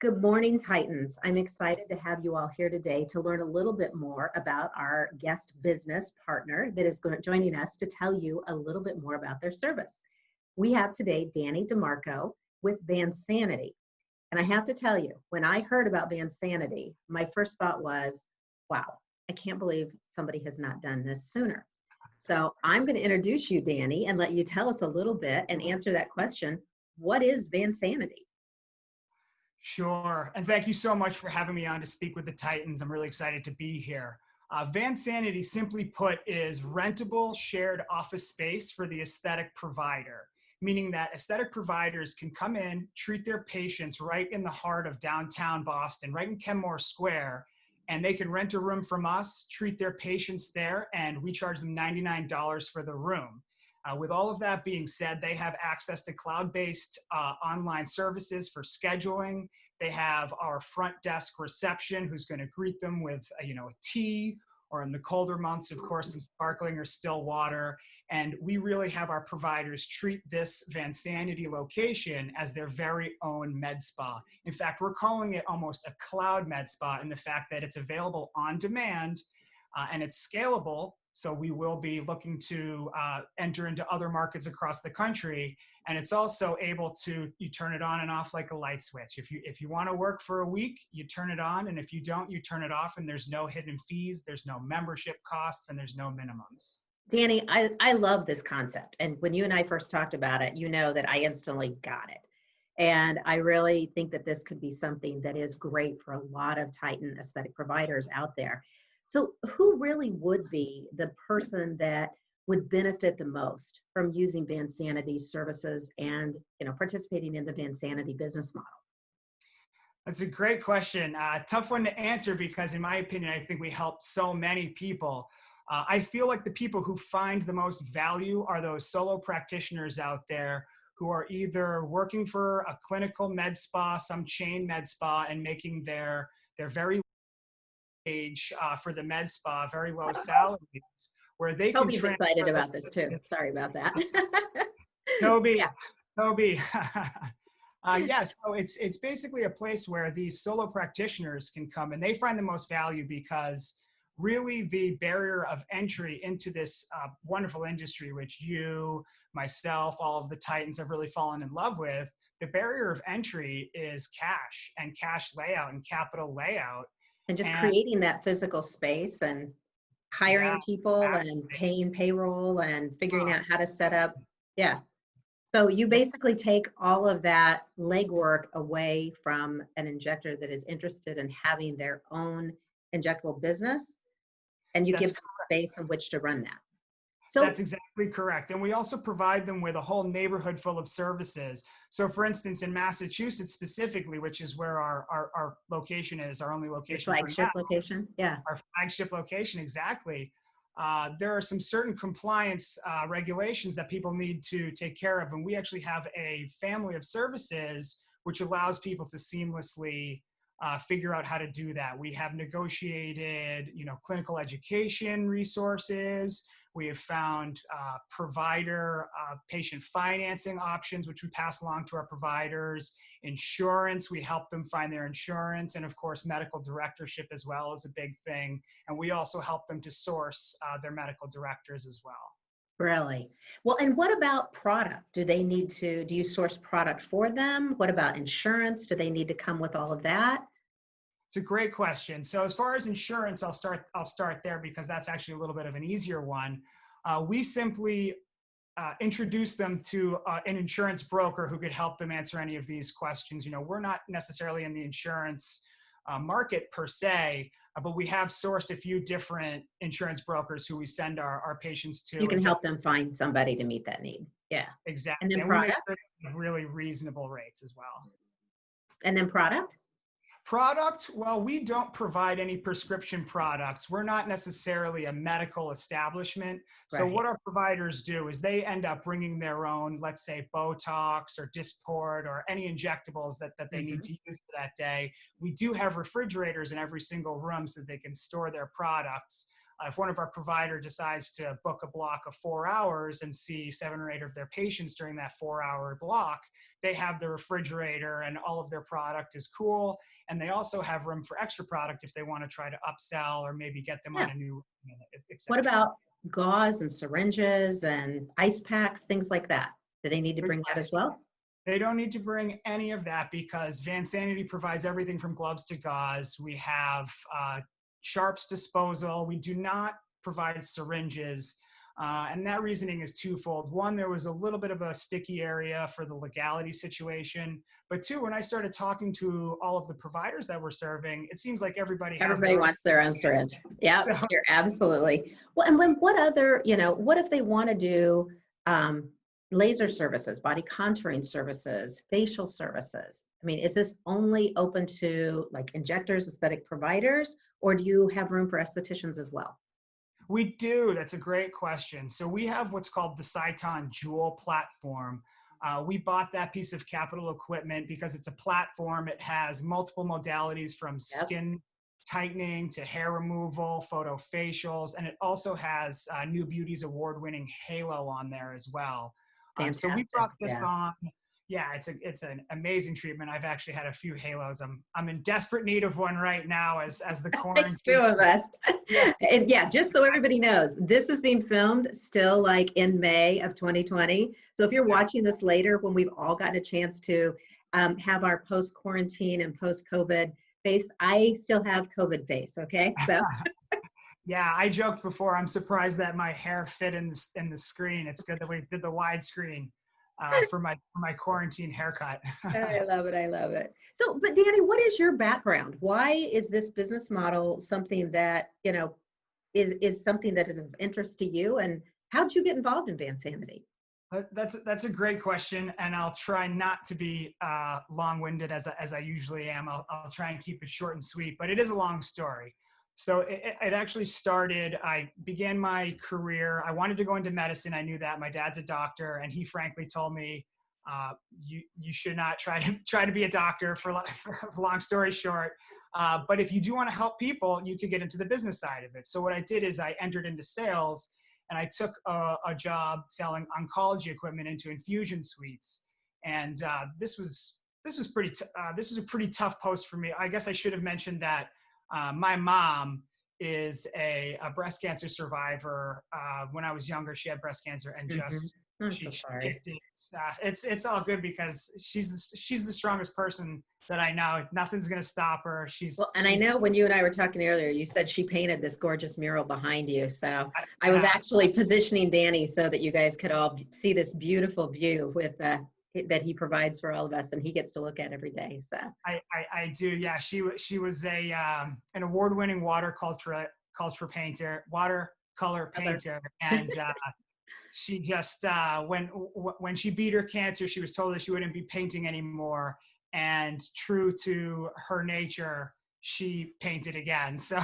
Good morning, Titans. I'm excited to have you all here today to learn a little bit more about our guest business partner that is joining us to tell you a little bit more about their service. We have today Danny DeMarco with Vansanity. And I have to tell you, when I heard about Vansanity, my first thought was, wow, I can't believe somebody has not done this sooner. So I'm going to introduce you, Danny, and let you tell us a little bit and answer that question. What is Vansanity? Sure. And thank you so much for having me on to speak with the Titans. I'm really excited to be here. Vansanity, simply put, is rentable shared office space for the aesthetic provider, meaning that aesthetic providers can come in, treat their patients right in the heart of downtown Boston, right in Kenmore Square, and they can rent a room from us, treat their patients there, and we charge them $99 for the room. With all of that being said, they have access to cloud-based online services for scheduling. They have our front desk reception who's going to greet them with a tea, or in the colder months, of course, some sparkling or still water. And we really have our providers treat this Vansanity location as their very own med spa. In fact, we're calling it almost a cloud med spa in the fact that it's available on demand and it's scalable. So we will be looking to enter into other markets across the country. And it's also able to, you turn it on and off like a light switch. If you want to work for a week, you turn it on. And if you don't, you turn it off, and there's no hidden fees, there's no membership costs, and there's no minimums. Danny, I love this concept. And when you and I first talked about it, you know that I instantly got it. And I really think that this could be something that is great for a lot of Titan aesthetic providers out there. So who really would be the person that would benefit the most from using Vansanity services and participating in the Vansanity business model? That's a great question. Tough one to answer because, in my opinion, I think we help so many people. I feel like the people who find the most value are those solo practitioners out there who are either working for a clinical med spa, some chain med spa, and making their very age for the med spa, very low salaries, where they Toby's can excited about this too. Sorry about that. Toby. Yeah. So it's basically a place where these solo practitioners can come and they find the most value because really the barrier of entry into this wonderful industry, which you, myself, all of the Titans have really fallen in love with, the barrier of entry is cash and cash layout and capital layout. And just creating that physical space and hiring people and paying payroll and figuring out how to set up. Yeah. So you basically take all of that legwork away from an injector that is interested in having their own injectable business, and you give them space in which to run that. So that's exactly correct. And we also provide them with a whole neighborhood full of services. So for instance, in Massachusetts specifically, which is where our location is, our only location. Flagship location? Yeah. Our flagship location, exactly. There are some certain compliance regulations that people need to take care of. And we actually have a family of services which allows people to seamlessly figure out how to do that. We have negotiated, clinical education resources. We have found provider patient financing options, which we pass along to our providers. Insurance, we help them find their insurance. And of course, medical directorship as well is a big thing. And we also help them to source their medical directors as well. Really? Well, and what about product? Do you source product for them? What about insurance? Do they need to come with all of that? It's a great question. So as far as insurance, I'll start there because that's actually a little bit of an easier one. We simply introduce them to an insurance broker who could help them answer any of these questions. We're not necessarily in the insurance market per se, but we have sourced a few different insurance brokers who we send our patients to. You can help them find somebody to meet that need. Yeah. Exactly. And then product? We make really reasonable rates as well. And then product? Product, well, we don't provide any prescription products. We're not necessarily a medical establishment. So what our providers do is they end up bringing their own, let's say, Botox or Dysport or any injectables that they need to use for that day. We do have refrigerators in every single room so they can store their products. if one of our provider decides to book a block of 4 hours and see 7 or 8 of their patients during that 4-hour block, they have the refrigerator and all of their product is cool. And they also have room for extra product if they want to try to upsell or maybe get them Yeah. on a new, What etc. about gauze and syringes and ice packs, things like that? Do they need to Good bring that as question. well? They don't need to bring any of that because Vansanity provides everything from gloves to gauze. We have sharps disposal. We do not provide syringes. And that reasoning is twofold. One, there was a little bit of a sticky area for the legality situation. But two, when I started talking to all of the providers that we're serving, it seems like everybody Wants their own syringe. Yeah, So, you're absolutely. Well, and what other, what if they want to do laser services, body contouring services, facial services? I mean, is this only open to like injectors, aesthetic providers, or do you have room for estheticians as well? we do. That's a great question. So we have what's called the Cyton Jewel platform. We bought that piece of capital equipment because it's a platform. It has multiple modalities from skin tightening to hair removal, photo facials, and it also has New Beauty's award-winning Halo on there as well. So we brought this on. Yeah, it's an amazing treatment. I've actually had a few halos. I'm in desperate need of one right now as the quarantine. Makes two of us. Yes. And yeah, just so everybody knows, this is being filmed still like in May of 2020. So if you're watching this later, when we've all gotten a chance to have our post-quarantine and post-COVID face, I still have COVID face. Okay, so. Yeah, I joked before. I'm surprised that my hair fit in the screen. It's good that we did the widescreen for my quarantine haircut. I love it. I love it. So, but Danny, what is your background? Why is this business model something that, is something that is of interest to you? And how'd you get involved in Vansanity? That's a great question, and I'll try not to be long-winded as I usually am. I'll try and keep it short and sweet, but it is a long story. So it actually started, I began my career, I wanted to go into medicine. I knew that. My dad's a doctor, and he frankly told me, you should not try to be a doctor for long story short. But if you do want to help people, you could get into the business side of it. So what I did is I entered into sales, and I took a job selling oncology equipment into infusion suites. And this was a pretty tough post for me. I guess I should have mentioned that my mom is a breast cancer survivor. When I was younger, she had breast cancer, and just I'm so sorry. It's all good because she's the strongest person that I know. Nothing's gonna stop her. I know when you and I were talking earlier, you said she painted this gorgeous mural behind you. So I was actually positioning Danny so that you guys could all see this beautiful view with that he provides for all of us, and he gets to look at every day. So I do. Yeah, she was an award-winning watercolor painter, and she just when she beat her cancer, she was told that she wouldn't be painting anymore. And true to her nature, she painted again. So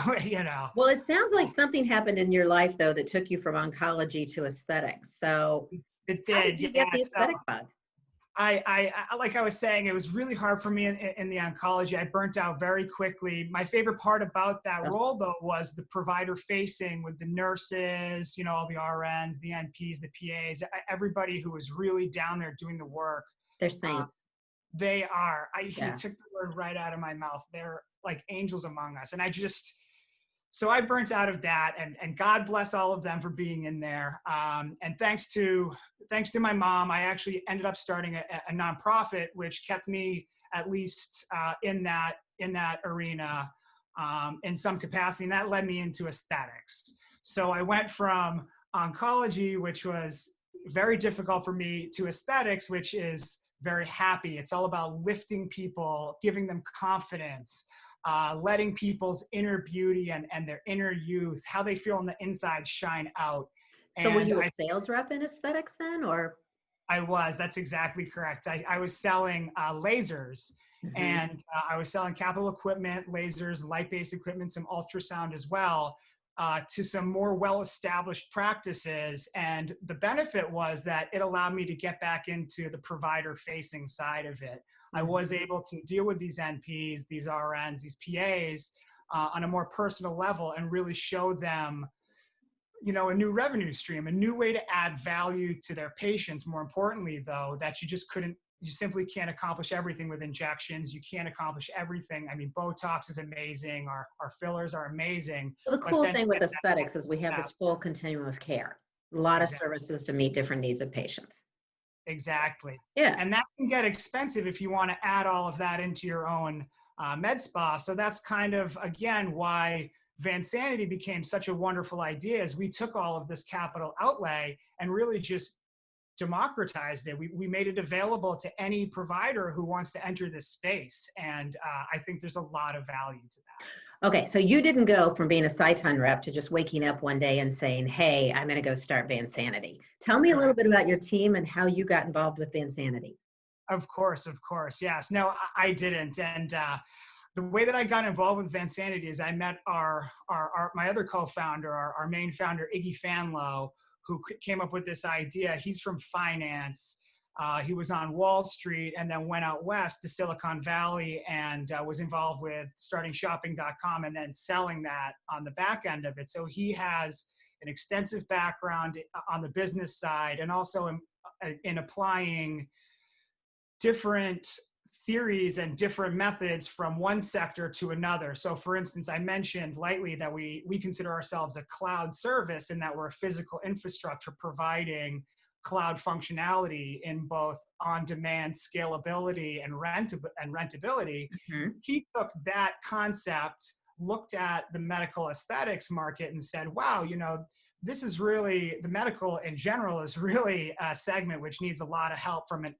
Well, it sounds like something happened in your life though that took you from oncology to aesthetics. So it did. How did you get the aesthetic bug? I like I was saying, it was really hard for me in the oncology. I burnt out very quickly. My favorite part about that role, though, was the provider facing with the nurses, all the RNs, the NPs, the PAs, everybody who was really down there doing the work. They're saints. They are. You took the word right out of my mouth. They're like angels among us. And so I burnt out of that, and God bless all of them for being in there. And thanks to my mom, I actually ended up starting a nonprofit, which kept me at least in that arena in some capacity, and that led me into aesthetics. So I went from oncology, which was very difficult for me, to aesthetics, which is very happy. It's all about lifting people, giving them confidence. Letting people's inner beauty and their inner youth, how they feel on the inside, shine out. So were you a sales rep in aesthetics then, or? I was. That's exactly correct. I was selling lasers, and I was selling capital equipment, lasers, light-based equipment, some ultrasound as well, to some more well-established practices. And the benefit was that it allowed me to get back into the provider-facing side of it. I was able to deal with these NPs, these RNs, these PAs on a more personal level and really show them a new revenue stream, a new way to add value to their patients. More importantly, though, that you simply can't accomplish everything with injections. You can't accomplish everything. I mean, Botox is amazing. Our fillers are amazing. Well, the But cool then thing with aesthetics is we have yeah, this full continuum of care, a lot of exactly. services to meet different needs of patients. Exactly. Yeah. And that can get expensive if you want to add all of that into your own med spa. So that's kind of, again, why Vansanity became such a wonderful idea is we took all of this capital outlay and really just democratized it. We made it available to any provider who wants to enter this space. And I think there's a lot of value to that. Okay, so you didn't go from being a Sciton rep to just waking up one day and saying, hey, I'm going to go start Vansanity. Tell me a little Correct. bit about your team and how you got involved with Vansanity. Of course. Yes. No, I didn't. And the way that I got involved with Vansanity is I met my other co-founder, our main founder, Iggy Fanlow, who came up with this idea. He's from finance. He was on Wall Street and then went out west to Silicon Valley and was involved with starting shopping.com and then selling that on the back end of it. So he has an extensive background on the business side and also in applying different theories and different methods from one sector to another. So for instance, I mentioned lightly that we consider ourselves a cloud service and that we're a physical infrastructure providing cloud functionality in both on-demand scalability and rentability. Mm-hmm. He took that concept, looked at the medical aesthetics market and said, wow, this is really, the medical in general is really a segment which needs a lot of help from an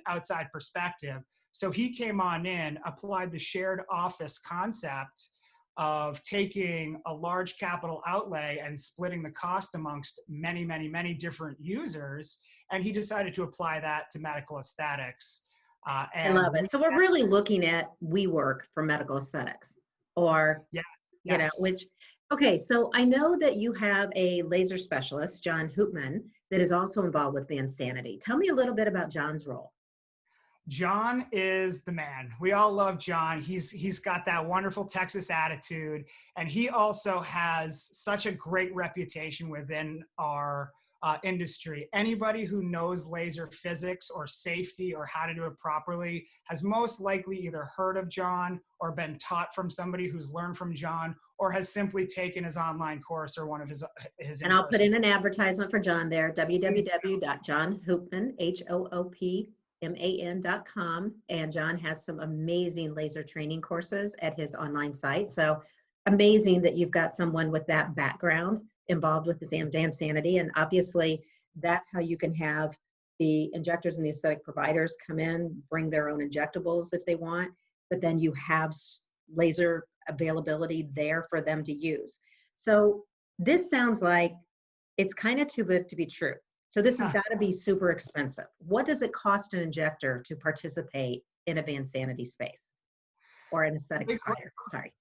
outside perspective. So he came on in, applied the shared office concept of taking a large capital outlay and splitting the cost amongst many, many, many different users. And he decided to apply that to medical aesthetics. I love it. So we're really looking at WeWork for medical aesthetics or, yes. Okay, so I know that you have a laser specialist, John Hoopman, that is also involved with Vansanity. Tell me a little bit about John's role. John is the man. We all love John. He's got that wonderful Texas attitude, and he also has such a great reputation within our industry. Anybody who knows laser physics or safety or how to do it properly has most likely either heard of John or been taught from somebody who's learned from John or has simply taken his online course or one of his And I'll put in an advertisement for John there, www.johnhoopman.com. And John has some amazing laser training courses at his online site. So amazing that you've got someone with that background involved with this Vansanity. And obviously that's how you can have the injectors and the aesthetic providers come in, bring their own injectables if they want, but then you have laser availability there for them to use. So this sounds like it's kind of too good to be true. So this has got to be super expensive. What does it cost an injector to participate in a Vansanity space or an aesthetic provider? Sorry.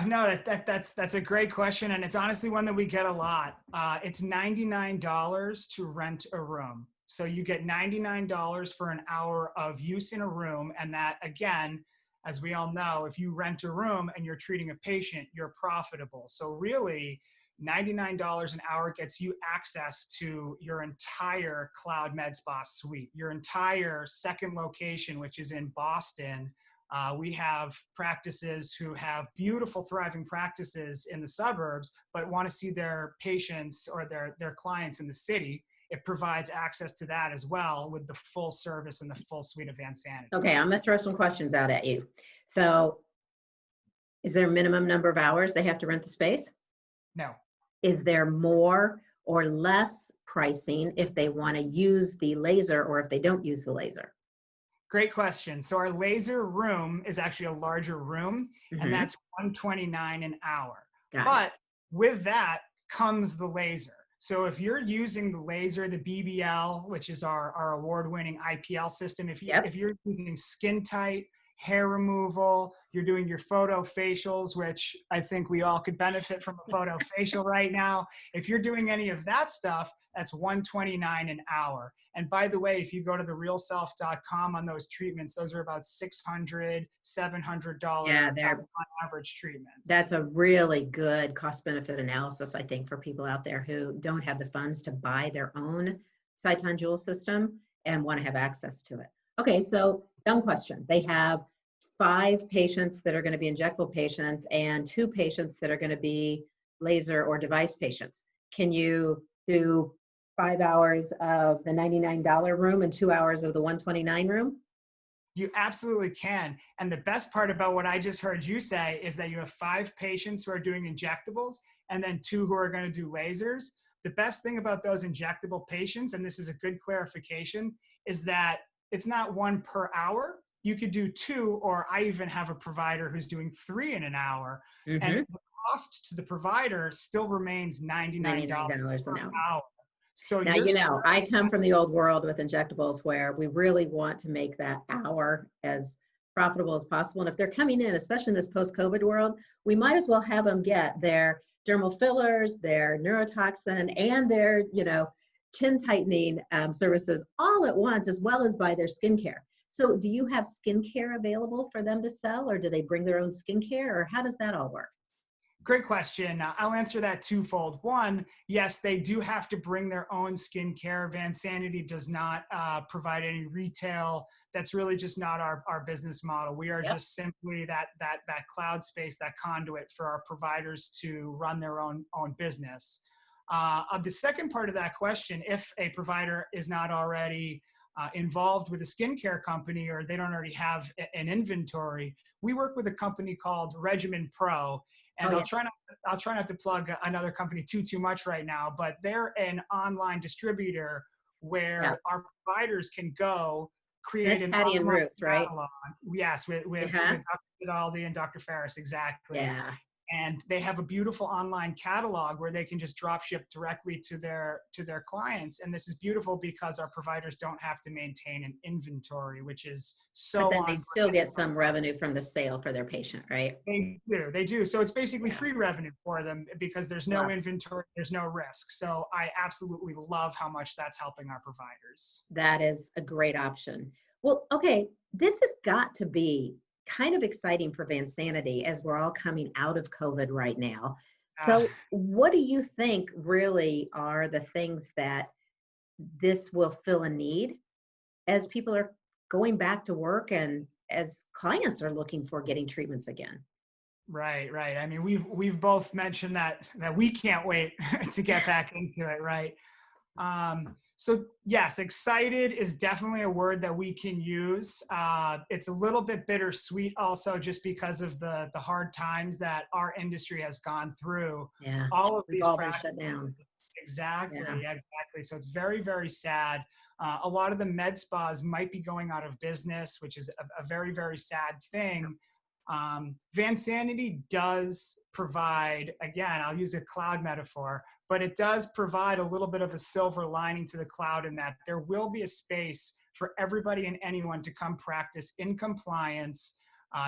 No, that's a great question, and it's honestly one that we get a lot. It's $99 to rent a room. So you get $99 for an hour of use in a room, and that, again, as we all know, if you rent a room and you're treating a patient, you're profitable. So really, $99 an hour gets you access to your entire Cloud Med Spa suite, your entire second location, which is in Boston. We have practices who have beautiful, thriving practices in the suburbs, but want to see their patients or their clients in the city. It provides access to that as well with the full service and the full suite of Vansanity. Okay, I'm going to throw some questions out at you. So is there a minimum number of hours they have to rent the space? No. Is there more or less pricing if they want to use the laser or if they don't use the laser? Great question. So our laser room is actually a larger room, and that's $129 an hour. But with that comes the laser. So if you're using the laser, the BBL, which is our award-winning IPL system, if you're using skin tight, hair removal, you're doing your photo facials, which I think we all could benefit from a photo facial right now. If you're doing any of that stuff, that's $129 an hour. And by the way, if you go to therealself.com on those treatments, those are about $600, $700 Yeah, on average treatments. that's a really good cost benefit analysis, I think, for people out there who don't have the funds to buy their own Cyton Jewel system and want to have access to it. Okay, so dumb question. They have 5 patients that are going to be injectable patients and 2 patients that are going to be laser or device patients. Can you do 5 hours of the $99 room and 2 hours of the $129 room? You absolutely can. And the best part about what I just heard you say is that you have 5 patients who are doing injectables and then 2 who are going to do lasers. The best thing about those injectable patients, and this is a good clarification, is that it's not 1 per hour. You could do 2, or I even have a provider who's doing 3 in an hour. And the cost to the provider still remains $99 $99 an per hour. hour. So Now, you're I come from the old world with injectables where we really want to make that hour as profitable as possible. And if they're coming in, especially in this post-COVID world, we might as well have them get their dermal fillers, their neurotoxin, and their, chin tightening services all at once, as well as buy their skincare. So do you have skincare available for them to sell, or do they bring their own skincare, or how does that all work? Great question. I'll answer that twofold. One, yes, they do have to bring their own skincare. Vansanity does not provide any retail. That's really just not our business model. We are just simply that cloud space, that conduit for our providers to run their own business. The second part of that question, if a provider is not already involved with a skincare company or they don't already have an inventory, we work with a company called Regimen Pro. And I'll try not to plug another company too much right now, but they're an online distributor where our providers can go create an Patty and online Ruth, right? catalog. Yes, with Dr. Fidaldi and Dr. Ferris, exactly. Yeah. And they have a beautiful online catalog where they can just drop ship directly to their clients. And this is beautiful because our providers don't have to maintain an inventory, which is so. But then they still get some revenue from the sale for their patient, right? They do. So it's basically free revenue for them because there's no inventory, there's no risk. So I absolutely love how much that's helping our providers. That is a great option. Well, okay, this has got to be kind of exciting for Vansanity as we're all coming out of COVID right now. So what do you think really are the things that this will fill a need as people are going back to work and as clients are looking for getting treatments again? Right. I mean, we've both mentioned that we can't wait to get back into it, right? So yes, excited is definitely a word that we can use. It's a little bit bittersweet also just because of the hard times that our industry has gone through. Yeah, all of we've these all been shut down. Exactly. So it's very, very sad. A lot of the med spas might be going out of business, which is a very, very sad thing. Vansanity does provide, again, I'll use a cloud metaphor, but it does provide a little bit of a silver lining to the cloud in that there will be a space for everybody and anyone to come practice in compliance.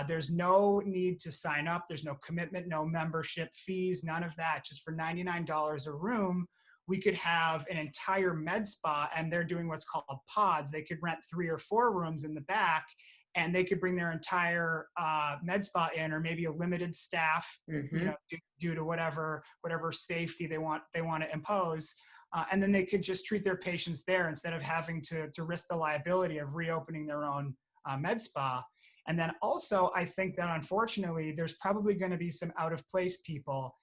There's no need to sign up. There's no commitment, no membership fees, none of that. Just for $99 a room, we could have an entire med spa, and they're doing what's called pods. They could rent 3 or 4 rooms in the back, and they could bring their entire med spa in, or maybe a limited staff, due to whatever safety they want to impose. And then they could just treat their patients there instead of having to risk the liability of reopening their own med spa. And then also, I think that unfortunately, there's probably going to be some out of place people,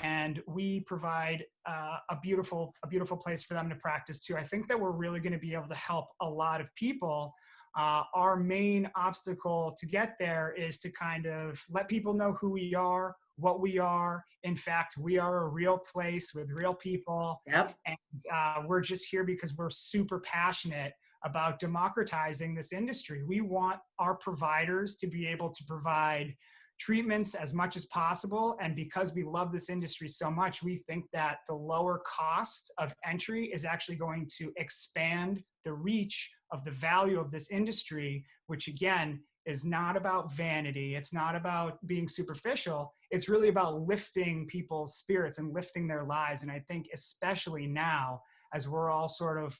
and we provide a beautiful place for them to practice too. I think that we're really going to be able to help a lot of people. Our main obstacle to get there is to kind of let people know who we are, what we are. In fact, we are a real place with real people. Yep. And we're just here because we're super passionate about democratizing this industry. We want our providers to be able to provide treatments as much as possible. And because we love this industry so much, we think that the lower cost of entry is actually going to expand the reach of the value of this industry, which again is not about vanity. It's not about being superficial. It's really about lifting people's spirits and lifting their lives. And I think especially now, as we're all sort of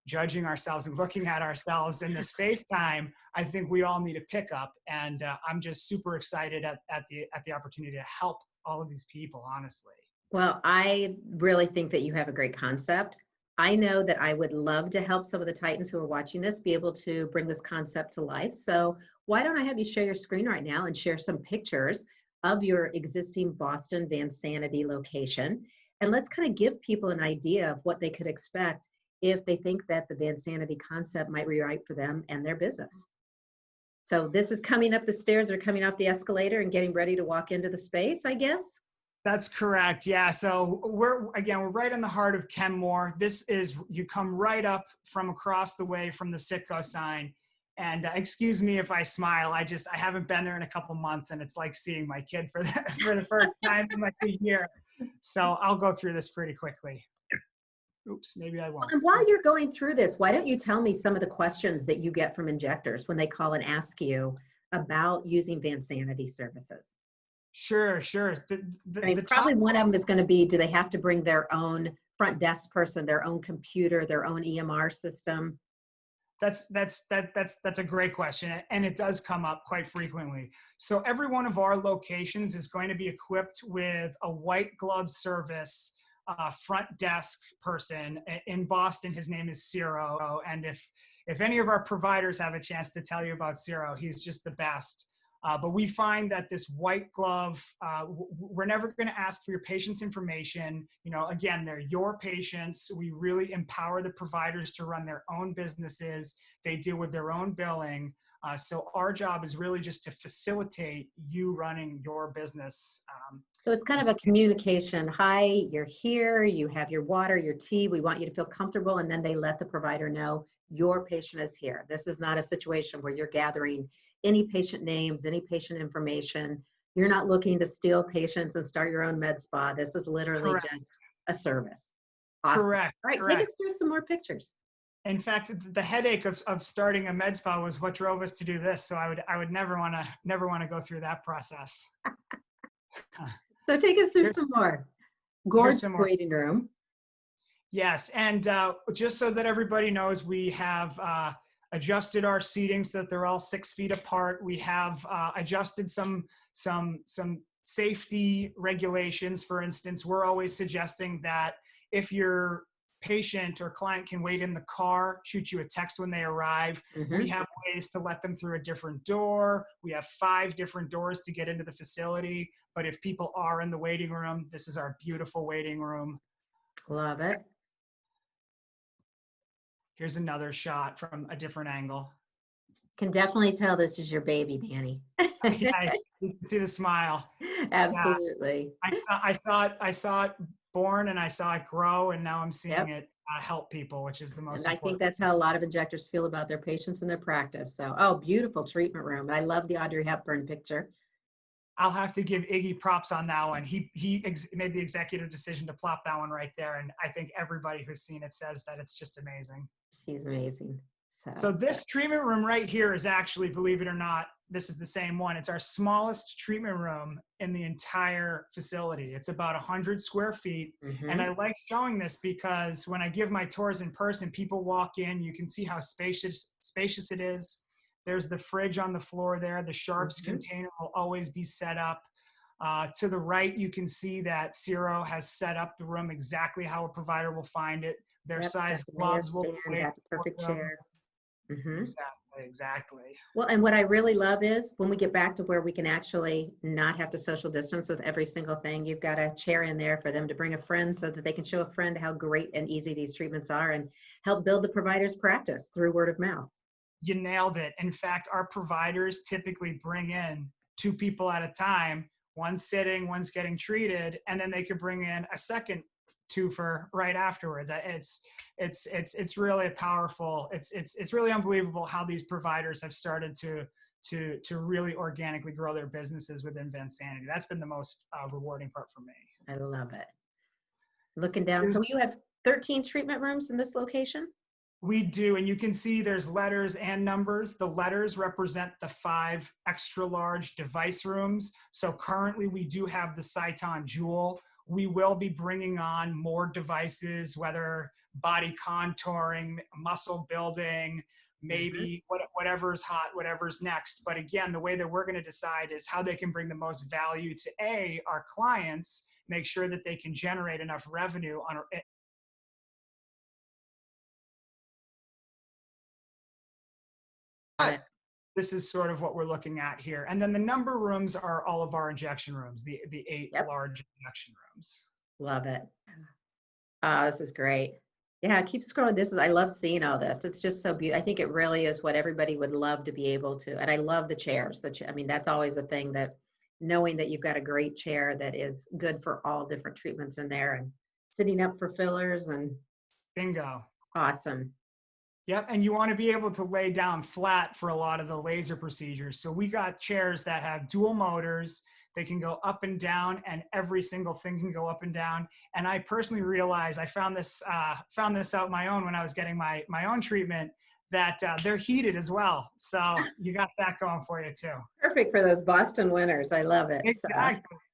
judging ourselves and looking at ourselves in this FaceTime, I think we all need a pickup. And I'm just super excited at the opportunity to help all of these people, honestly. Well, I really think that you have a great concept. I know that I would love to help some of the Titans who are watching this be able to bring this concept to life. So why don't I have you share your screen right now and share some pictures of your existing Boston Vansanity location. And let's kind of give people an idea of what they could expect if they think that the Vansanity concept might be right for them and their business. So this is coming up the stairs or coming off the escalator and getting ready to walk into the space, I guess. That's correct. Yeah. So we're right in the heart of Kenmore. This is, you come right up from across the way from the Sitco sign. And excuse me if I smile. I haven't been there in a couple months, and it's like seeing my kid for the first time in like a year. So I'll go through this pretty quickly. Oops, maybe I won't. And while you're going through this, why don't you tell me some of the questions that you get from injectors when they call and ask you about using Vansanity services? Sure. Probably one of them is going to be, do they have to bring their own front desk person, their own computer, their own EMR system? That's a great question, and it does come up quite frequently. So every one of our locations is going to be equipped with a white glove service front desk person. In Boston, his name is Ciro, and if any of our providers have a chance to tell you about Ciro, he's just the best. But we find that this white glove, we're never going to ask for your patient's information. You know, again, they're your patients. We really empower the providers to run their own businesses. They deal with their own billing. So our job is really just to facilitate you running your business. So it's kind of a communication. Hi, you're here. You have your water, your tea. We want you to feel comfortable. And then they let the provider know your patient is here. This is not a situation where you're gathering any patient names, any patient information. You're not looking to steal patients and start your own med spa. This is literally Correct. just a service. Awesome. Correct. All right, Correct. take us through some more pictures. In fact, the headache of starting a med spa was what drove us to do this. So I would never want to go through that process. So take us through some more. Gorgeous waiting room. Yes, and just so that everybody knows, we have adjusted our seating so that they're all 6 feet apart. We have adjusted some safety regulations. For instance, we're always suggesting that if your patient or client can wait in the car, shoot you a text when they arrive. Mm-hmm. We have ways to let them through a different door. We have 5 different doors to get into the facility. But if people are in the waiting room, this is our beautiful waiting room. Love it. Here's another shot from a different angle. Can definitely tell this is your baby, Danny. Yeah, you can see the smile. Absolutely. Yeah. I saw it born, and I saw it grow, and now I'm seeing it help people, which is the most important. I think that's how a lot of injectors feel about their patients and their practice. So, oh, beautiful treatment room. I love the Audrey Hepburn picture. I'll have to give Iggy props on that one. He made the executive decision to plop that one right there, and I think everybody who's seen it says that it's just amazing. She's amazing. So this treatment room right here is actually, believe it or not, this is the same one. It's our smallest treatment room in the entire facility. It's about 100 square feet. Mm-hmm. And I like showing this because when I give my tours in person, people walk in, you can see how spacious it is. There's the fridge on the floor there. The sharps mm-hmm. container will always be set up. To the right, you can see that Ciro has set up the room exactly how a provider will find it. Their size gloves will be got the perfect chair. Mm-hmm. Exactly. Well, and what I really love is when we get back to where we can actually not have to social distance with every single thing, you've got a chair in there for them to bring a friend so that they can show a friend how great and easy these treatments are and help build the provider's practice through word of mouth. You nailed it. In fact, our providers typically bring in 2 people at a time, one's sitting, one's getting treated, and then they could bring in a second twofer right afterwards. It's really powerful. It's really unbelievable how these providers have started to really organically grow their businesses within Vansanity. That's been the most rewarding part for me. I love it. Looking down, so you have 13 treatment rooms in this location? We do, and you can see there's letters and numbers. The letters represent the 5 extra large device rooms. So currently we do have the Cyton Jewel. We will be bringing on more devices, whether body contouring, muscle building, Mhm. maybe whatever's hot, whatever's next. But again, the way that we're going to decide is how they can bring the most value to our clients, make sure that they can generate enough revenue on Got it. this is sort of what we're looking at here. And then the number rooms are all of our injection rooms, the 8 Yep. large injection rooms. Love it. This is great. Yeah, keep scrolling. I love seeing all this. It's just so beautiful. I think it really is what everybody would love to be able to. And I love the chairs. I mean, that's always a thing, that knowing that you've got a great chair that is good for all different treatments in there, and sitting up for fillers, and Bingo. awesome. Yep, and you want to be able to lay down flat for a lot of the laser procedures. So we got chairs that have dual motors. They can go up and down, and every single thing can go up and down. And I personally realized, I found this out my own when I was getting my own treatment, that they're heated as well. So you got that going for you too. Perfect for those Boston winters. I love it. So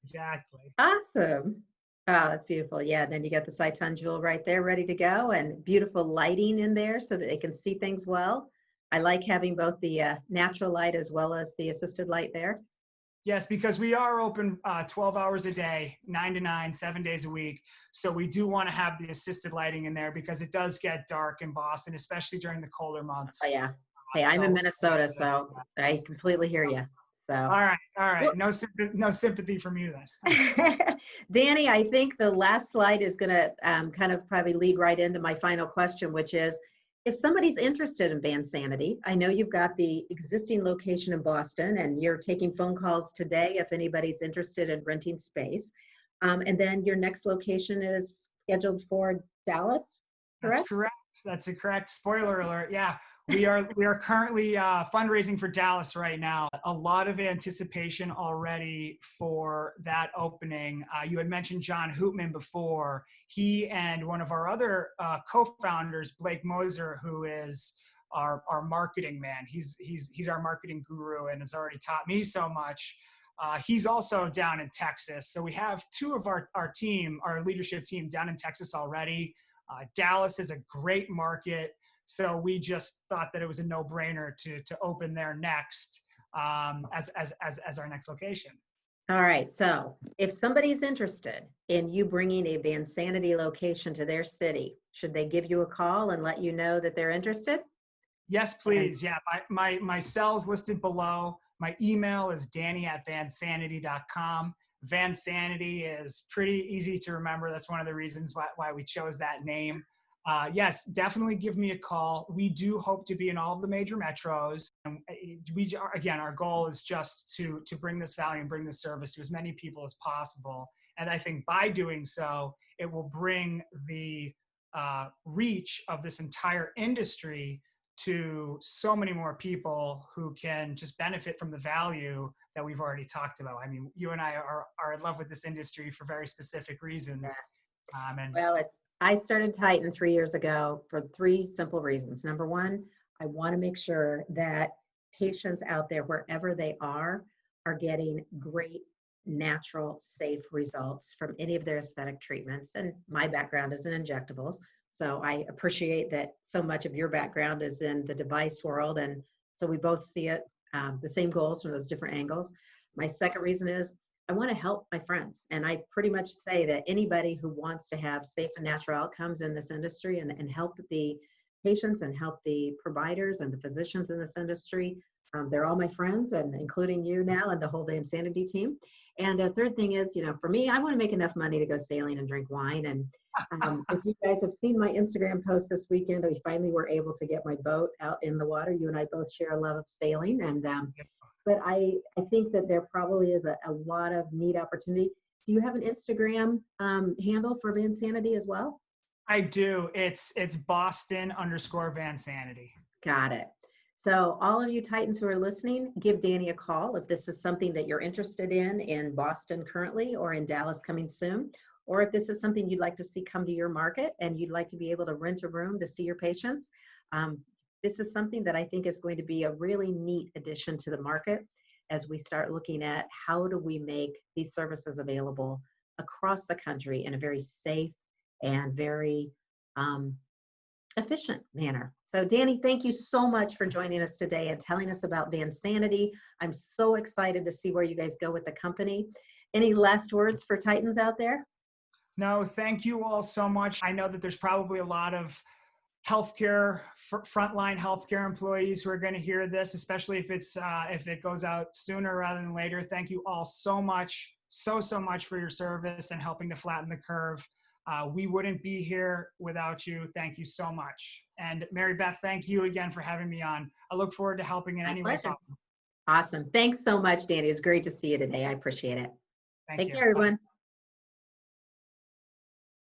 Exactly. awesome. Oh, that's beautiful. Yeah, then you got the Cyton Jewel right there ready to go, and beautiful lighting in there so that they can see things well. I like having both the natural light as well as the assisted light there. Yes, because we are open 12 hours a day, 9 to 9, 7 days a week. So we do want to have the assisted lighting in there because it does get dark in Boston, especially during the colder months. Oh, yeah. Hey, I'm in Minnesota, so I completely hear you. So, All right. well, No sympathy from you then. Danny, I think the last slide is going to kind of probably lead right into my final question, which is, if somebody's interested in Vansanity, I know you've got the existing location in Boston, and you're taking phone calls today if anybody's interested in renting space. And then your next location is scheduled for Dallas, That's correct? correct. That's a correct. Spoiler alert. Yeah, we are currently fundraising for Dallas right now. A lot of anticipation already for that opening. You had mentioned John Hoopman before. He and one of our other co-founders, Blake Moser, who is our marketing man. He's our marketing guru and has already taught me so much. He's also down in Texas. So we have 2 of our team, our leadership team, down in Texas already. Dallas is a great market, so we just thought that it was a no-brainer to open there next as our next location. All right, so if somebody's interested in you bringing a Vansanity location to their city, should they give you a call and let you know that they're interested? Yes, please. Yeah, my cell's listed below. My email is danny@vansanity.com. Vansanity is pretty easy to remember. That's one of the reasons why we chose that name. Yes, definitely give me a call. We do hope to be in all of the major metros. And again, our goal is just to bring this value and bring this service to as many people as possible. And I think by doing so, it will bring the reach of this entire industry to so many more people who can just benefit from the value that we've already talked about. I mean, you and I are in love with this industry for very specific reasons. Well, I started Titan 3 years ago for 3 simple reasons. Number one, I want to make sure that patients out there, wherever they are getting great, natural, safe results from any of their aesthetic treatments. And my background is in injectables. So I appreciate that so much of your background is in the device world. And so we both see it, the same goals from those different angles. My second reason is I want to help my friends. And I pretty much say that anybody who wants to have safe and natural outcomes in this industry and help the patients and help the providers and the physicians in this industry, they're all my friends, and including you now and the whole Vansanity team. And the third thing is, for me, I want to make enough money to go sailing and drink wine. And if you guys have seen my Instagram post this weekend, we finally were able to get my boat out in the water. You and I both share a love of sailing. And but I think that there probably is a lot of neat opportunity. Do you have an Instagram handle for Vansanity as well? I do. It's Boston_Vansanity. Got it. So all of you Titans who are listening, give Danny a call if this is something that you're interested in Boston currently or in Dallas coming soon, or if this is something you'd like to see come to your market and you'd like to be able to rent a room to see your patients. This is something that I think is going to be a really neat addition to the market as we start looking at how do we make these services available across the country in a very safe and very efficient manner. So Danny, thank you so much for joining us today and telling us about Vansanity. I'm so excited to see where you guys go with the company. Any last words for Titans out there? No, thank you all so much. I know that there's probably a lot of healthcare, frontline healthcare employees who are going to hear this, especially if it goes out sooner rather than later. Thank you all so much, so much for your service and helping to flatten the curve. We wouldn't be here without you. Thank you so much. And Mary Beth, thank you again for having me on. I look forward to helping in any way possible. Awesome. Thanks so much, Danny. It's great to see you today. I appreciate it. Thank Take you. care, everyone. Bye.